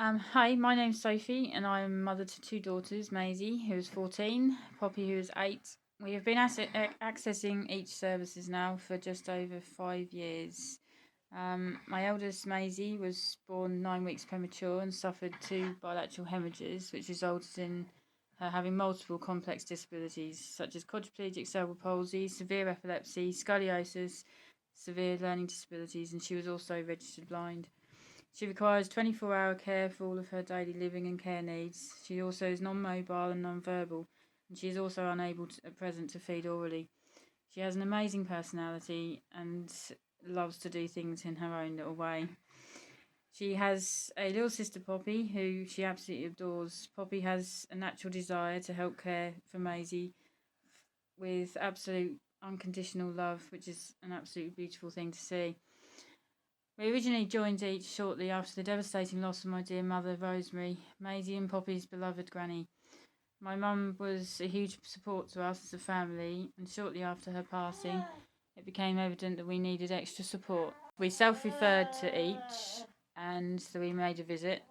Hi, my name's Sophie, and I'm mother to two daughters, Maisie, who is 14, Poppy, who is 8. We have been accessing each services now for just over 5 years. My eldest, Maisie, was born 9 weeks premature and suffered two bilateral hemorrhages, which resulted in her having multiple complex disabilities such as quadriplegic cerebral palsy, severe epilepsy, scoliosis, severe learning disabilities, and she was also registered blind. She requires 24-hour care for all of her daily living and care needs. She also is non-mobile and non-verbal, and she is also unable at present to feed orally. She has an amazing personality and loves to do things in her own little way. She has a little sister, Poppy, who she absolutely adores. Poppy has a natural desire to help care for Maisie with absolute unconditional love, which is an absolutely beautiful thing to see. We originally joined each shortly after the devastating loss of my dear mother, Rosemary, Maisie and Poppy's beloved granny. My mum was a huge support to us as a family, and shortly after her passing, it became evident that we needed extra support. We self-referred to each, and so we made a visit,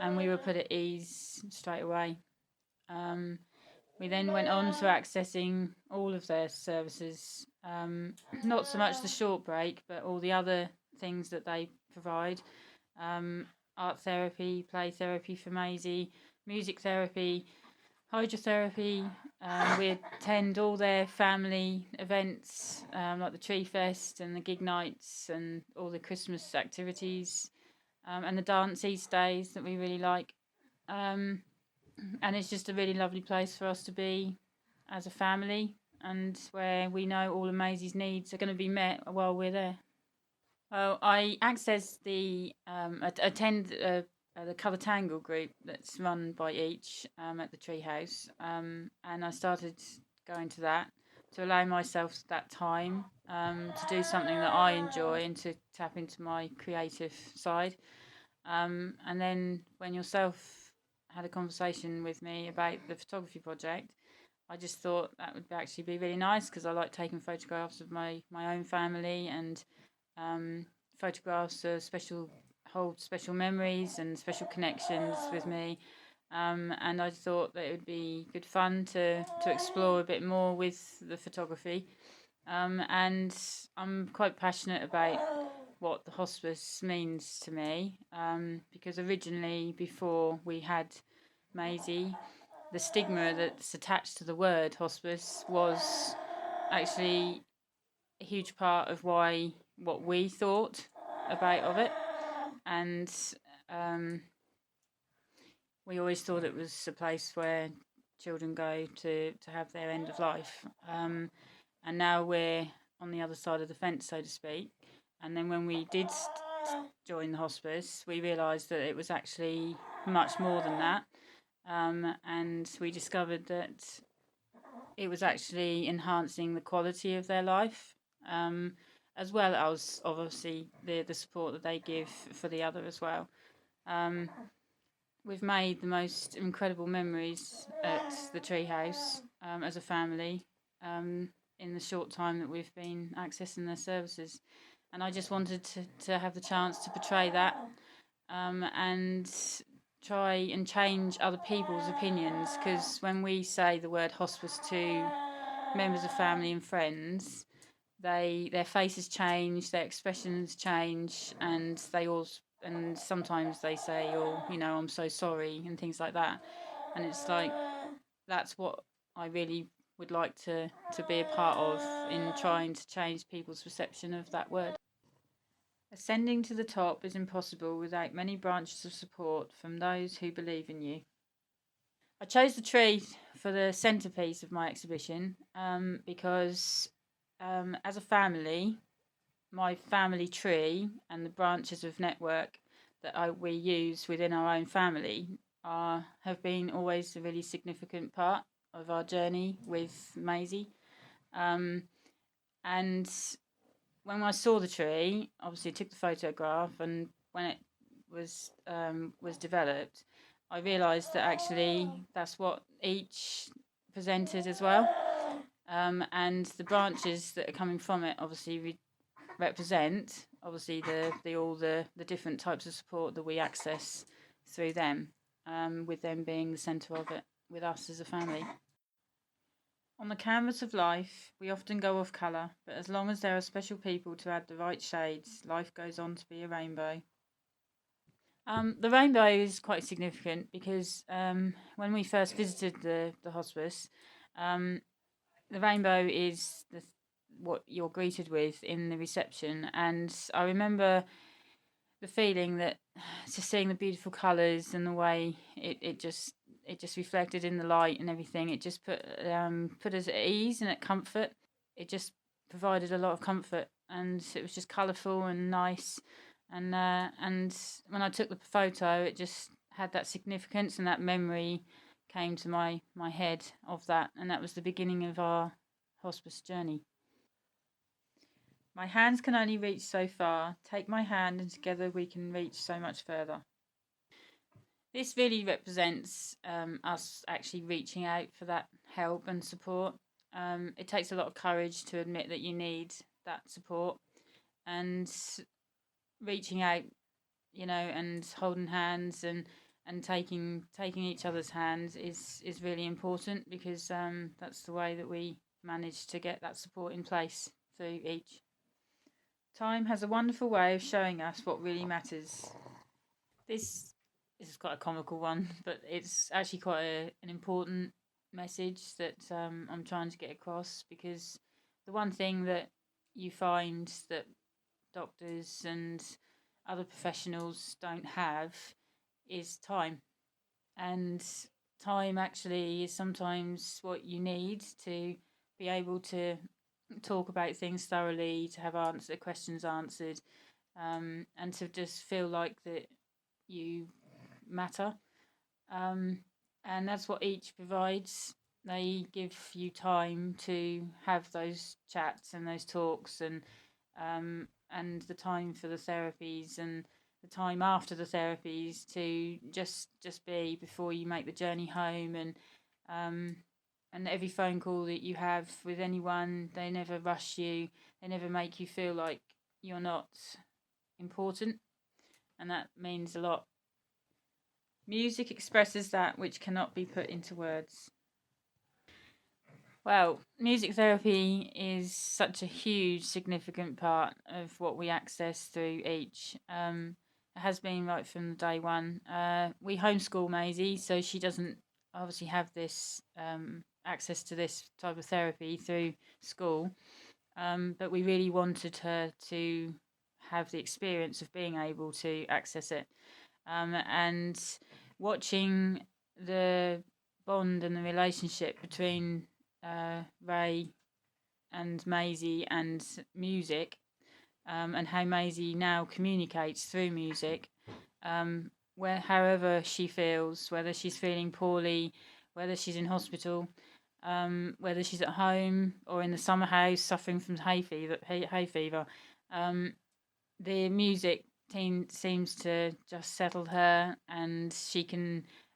and we were put at ease straight away. We then went on to accessing all of their services, not so much the short break, but all the other things that they provide. Art therapy, play therapy for Maisie, music therapy, hydrotherapy. We attend all their family events, like the Tree Fest and the gig nights and all the Christmas activities, and the dance East days that we really like. And it's just a really lovely place for us to be as a family, and where we know all of Maisie's needs are going to be met while we're there. Well, I access attend the Cover Tangle group that's run by each at the Treehouse, and I started going to that to allow myself that time to do something that I enjoy and to tap into my creative side. And then when yourself had a conversation with me about the photography project, I just thought that would actually be really nice because I like taking photographs of my own family, and photographs are hold special memories and special connections with me. And I thought that it would be good fun to explore a bit more with the photography. And I'm quite passionate about what the hospice means to me, because originally, before we had Maisie, the stigma that's attached to the word hospice was actually a huge part of what we thought about of it, and um, we always thought it was a place where children go to have their end of life. And now we're on the other side of the fence, so to speak. And then when we did join the hospice, we realised that it was actually much more than that. And we discovered that it was actually enhancing the quality of their life, as well as obviously the support that they give for the other as well. We've made the most incredible memories at the Treehouse as a family, in the short time that we've been accessing their services. And I just wanted to have the chance to portray that, and try and change other people's opinions, because when we say the word hospice to members of family and friends, their faces change, their expressions change, and sometimes they say, "Oh, I'm so sorry," and things like that. And it's like that's what I really would like to be a part of in trying to change people's perception of that word. Ascending to the top is impossible without many branches of support from those who believe in you. I chose the tree for the centrepiece of my exhibition, because as a family, my family tree and the branches of network that we use within our own family have been always a really significant part of our journey with Maisie. And when I saw the tree, obviously I took the photograph, and when it was developed, I realised that actually that's what each presented as well. And the branches that are coming from it obviously represent obviously the different types of support that we access through them, with them being the centre of it, with us as a family. On the canvas of life, we often go off colour, but as long as there are special people to add the right shades, life goes on to be a rainbow. The rainbow is quite significant because when we first visited the hospice, um, the rainbow is what you're greeted with in the reception, and I remember the feeling that just seeing the beautiful colours and the way it just reflected in the light and everything. It just put us at ease and at comfort. It just provided a lot of comfort, and it was just colourful and nice. And when I took the photo, it just had that significance, and that memory came to my head of that, and that was the beginning of our hospice journey. My hands can only reach so far. Take my hand, and together we can reach so much further. This really represents us actually reaching out for that help and support. It takes a lot of courage to admit that you need that support, and reaching out, and holding hands and taking each other's hands is really important, because that's the way that we manage to get that support in place through each. Time has a wonderful way of showing us what really matters. This is quite a comical one, but it's actually quite an important message that I'm trying to get across, because the one thing that you find that doctors and other professionals don't have is time. And time actually is sometimes what you need to be able to talk about things thoroughly, to have questions answered, and to just feel like that you matter. And that's what each provides. They give you time to have those chats and those talks, and the time for the therapies, and the time after the therapies to just be before you make the journey home. And every phone call that you have with anyone, they never rush you. They never make you feel like you're not important, and that means a lot. Music expresses that which cannot be put into words. Well, music therapy is such a huge, significant part of what we access through each. It has been right from day one. We homeschool Maisie, so she doesn't obviously have this access to this type of therapy through school. But we really wanted her to have the experience of being able to access it. And watching the bond and the relationship between Ray and Maisie and music, and how Maisie now communicates through music, where however she feels, whether she's feeling poorly, whether she's in hospital, whether she's at home or in the summer house suffering from hay fever, the music seems to just settle her, and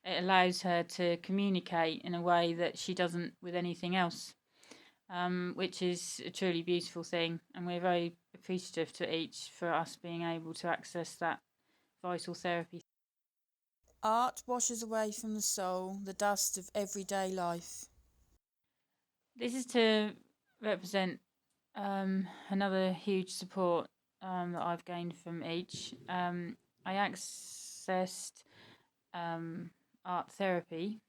it allows her to communicate in a way that she doesn't with anything else, which is a truly beautiful thing. And we're very appreciative to each for us being able to access that vital therapy. Art washes away from the soul the dust of everyday life. This is to represent another huge support that I've gained from each. I accessed art therapy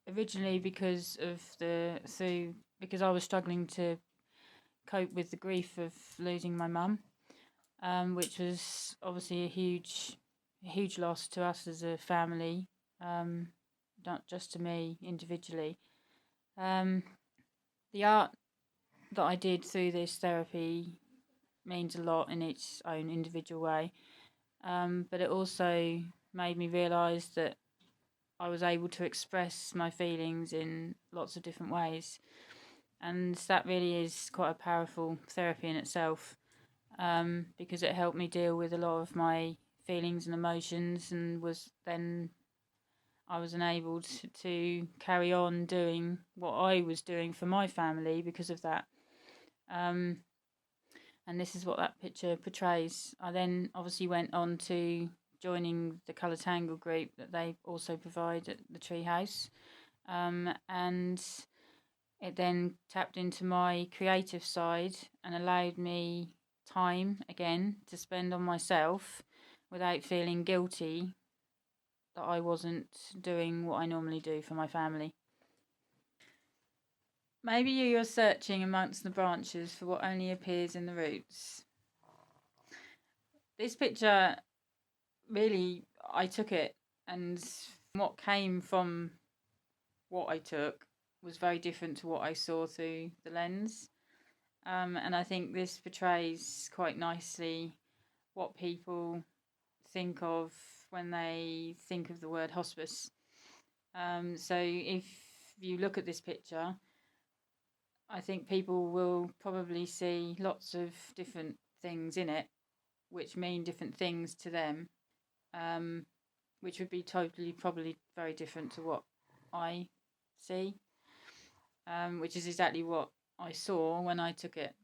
originally because I was struggling to cope with the grief of losing my mum, which was obviously a huge loss to us as a family, not just to me individually. The art that I did through this therapy means a lot in its own individual way, but it also made me realise that I was able to express my feelings in lots of different ways, and that really is quite a powerful therapy in itself, because it helped me deal with a lot of my feelings and emotions, and I was enabled to carry on doing what I was doing for my family because of that. And this is what that picture portrays. I then obviously went on to joining the Colour Tangle group that they also provide at the Treehouse. And it then tapped into my creative side and allowed me time again to spend on myself without feeling guilty that I wasn't doing what I normally do for my family. Maybe you're searching amongst the branches for what only appears in the roots. This picture, really, I took it, and what came from what I took was very different to what I saw through the lens. And I think this portrays quite nicely what people think of when they think of the word hospice. So if you look at this picture, I think people will probably see lots of different things in it, which mean different things to them, which would be totally probably very different to what I see, which is exactly what I saw when I took it.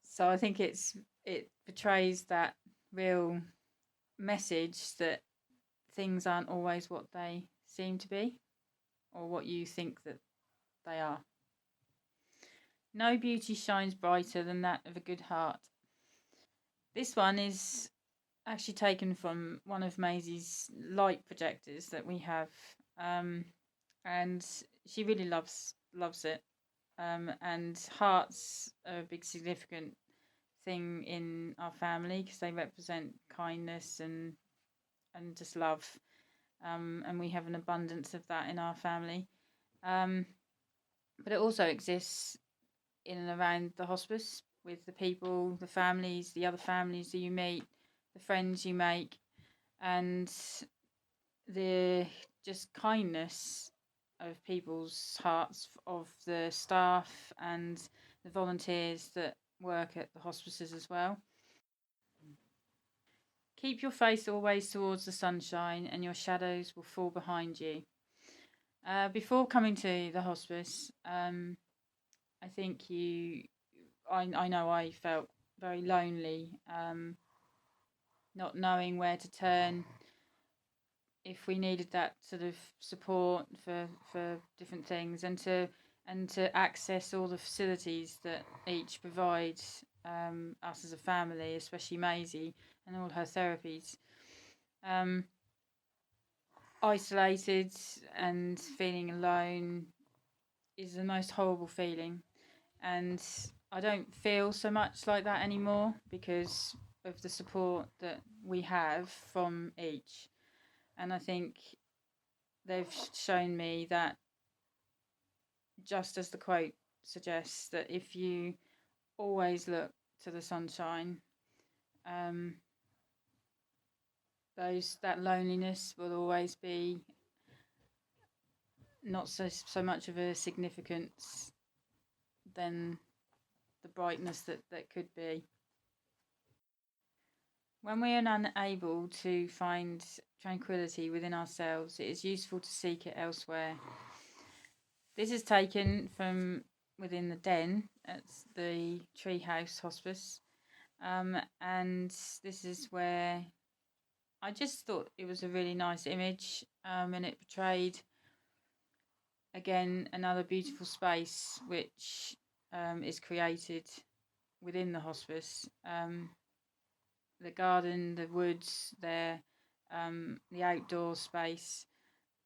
So I think it portrays that real message that things aren't always what they seem to be or what you think that they are. No beauty shines brighter than that of a good heart. This one is actually taken from one of Maisie's light projectors that we have, and she really loves it. And hearts are a big significant thing in our family because they represent kindness and just love, and we have an abundance of that in our family. But it also exists in and around the hospice with the people, the families, the other families that you meet, the friends you make, and the just kindness of people's hearts, of the staff and the volunteers that work at the hospices as well. Keep your face always towards the sunshine and your shadows will fall behind you. Before coming to the hospice, I think I know I felt very lonely, not knowing where to turn if we needed that sort of support for different things, and to access all the facilities that each provides us as a family, especially Maisie and all her therapies. Isolated and feeling alone is the most horrible feeling, and I don't feel so much like that anymore because of the support that we have from each. And I think they've shown me that, just as the quote suggests, that if you always look to the sunshine, that loneliness will always be not so much of a significance than the brightness that could be. When we are unable to find tranquility within ourselves, it is useful to seek it elsewhere. This is taken from within the den at the Treehouse Hospice, and this is where I just thought it was a really nice image, and it portrayed again another beautiful space which is created within the hospice. The garden, the woods there, the outdoor space,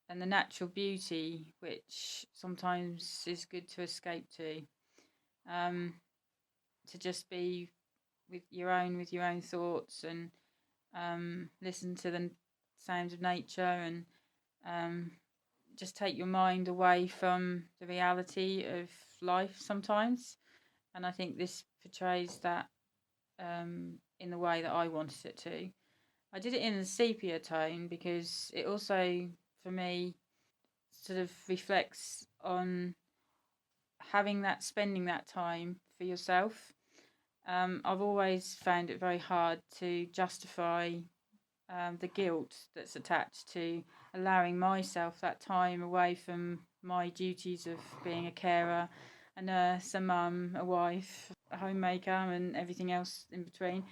and the natural beauty, which sometimes is good to escape to just be with your own thoughts, and listen to the sounds of nature, and just take your mind away from the reality of life sometimes. And I think this portrays that in the way that I wanted it to. I did it in a sepia tone because it also, for me, sort of reflects on spending that time for yourself. I've always found it very hard to justify the guilt that's attached to allowing myself that time away from my duties of being a carer a nurse, a mum, a wife, a homemaker, and everything else in between.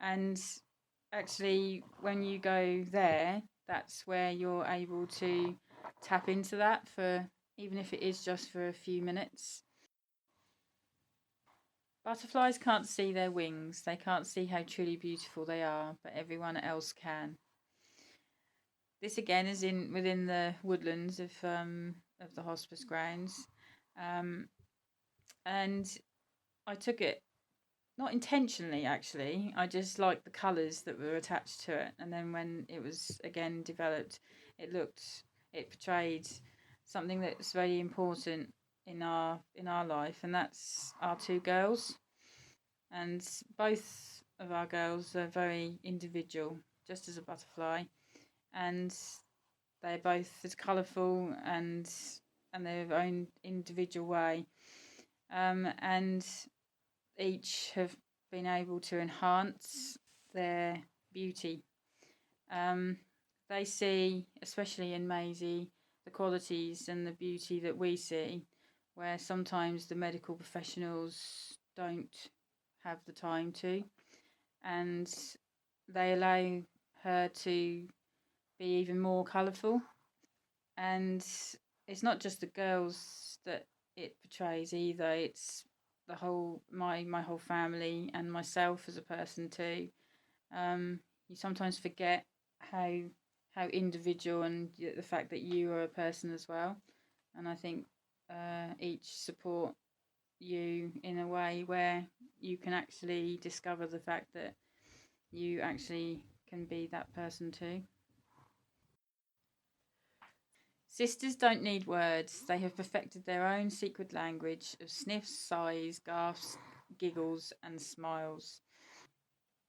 And actually, when you go there, that's where you're able to tap into that for, even if it is just for a few minutes. Butterflies can't see their wings, they can't see how truly beautiful they are, but everyone else can. This again is in within the woodlands of the hospice grounds, um, and I took it not intentionally. Actually, I just liked the colours that were attached to it, and then when it was again developed, it portrayed something that's very important in our life, and that's our two girls. And both of our girls are very individual, just as a butterfly, and they're both as colourful and their own individual way, and each have been able to enhance their beauty. Um, they see, especially in Maisie, the qualities and the beauty that we see, where sometimes the medical professionals don't have the time to, and they allow her to be even more colourful. And it's not just the girls that it portrays either, it's the whole my whole family and myself as a person too. You sometimes forget how individual, and the fact that you are a person as well. And I think each support you in a way where you can actually discover the fact that you actually can be that person too. Sisters don't need words. They have perfected their own secret language of sniffs, sighs, gasps, giggles, and smiles.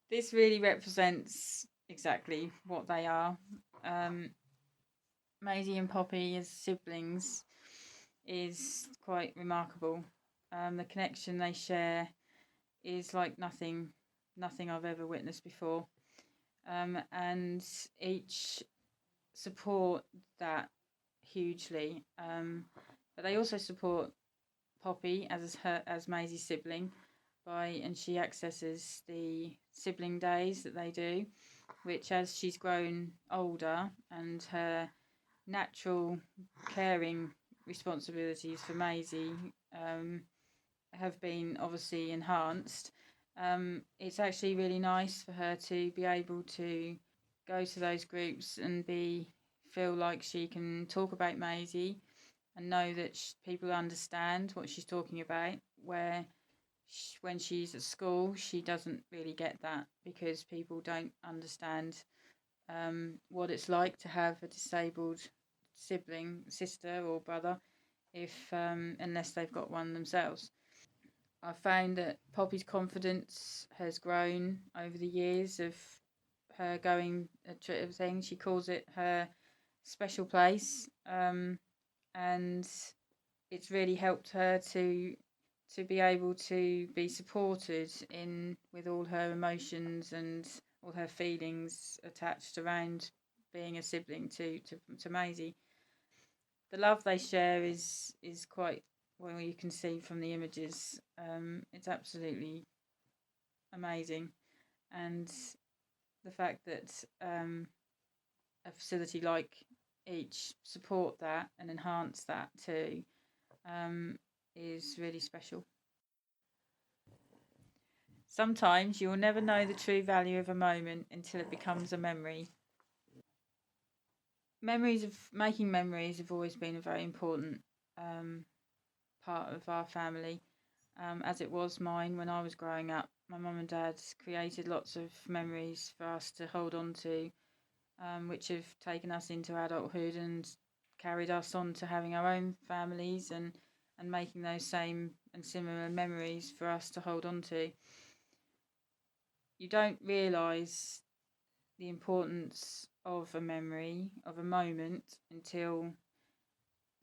This really represents exactly what they are. Um, Maisie and Poppy as siblings is quite remarkable. The connection they share is like nothing I've ever witnessed before. And each support that hugely. But they also support Poppy as Maisie's sibling and she accesses the sibling days that they do, which as she's grown older and her natural caring responsibilities for Maisie have been obviously enhanced. It's actually really nice for her to be able to go to those groups and feel like she can talk about Maisie and know that people understand what she's talking about. Where when she's at school, she doesn't really get that because people don't understand what it's like to have a disabled sibling, sister or brother, if unless they've got one themselves. I found that Poppy's confidence has grown over the years of her going to everything. She calls it her special place, and it's really helped her to be able to be supported in with all her emotions and all her feelings attached around being a sibling to Maisie. The love they share is quite well, you can see from the images. It's absolutely amazing, and the fact that a facility like each support that and enhance that too is really special. Sometimes you will never know the true value of a moment until it becomes a memory. Making memories have always been a very important um, part of our family, as it was mine when I was growing up. My mum and dad created lots of memories for us to hold on to, which have taken us into adulthood and carried us on to having our own families and making those same and similar memories for us to hold on to. You don't realise the importance of a memory, of a moment, until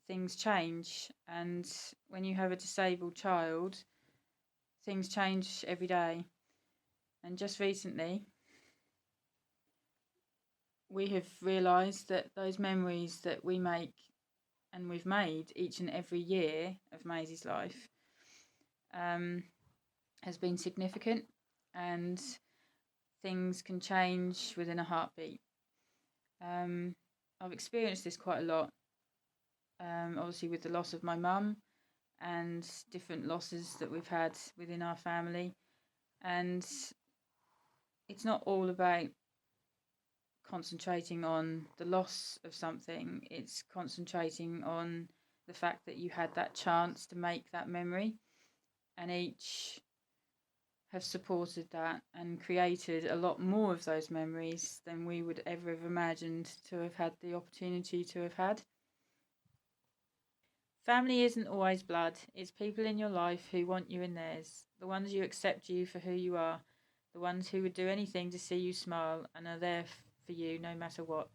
things change. And when you have a disabled child, things change every day. And just recently, we have realised that those memories that we make and we've made each and every year of Maisie's life has been significant, and things can change within a heartbeat. I've experienced this quite a lot, obviously with the loss of my mum and different losses that we've had within our family. And it's not all about concentrating on the loss of something, it's concentrating on the fact that you had that chance to make that memory, and each have supported that and created a lot more of those memories than we would ever have imagined to have had the opportunity to have had. Family isn't always blood, it's people in your life who want you in theirs, the ones who accept you for who you are, the ones who would do anything to see you smile and are there for you no matter what.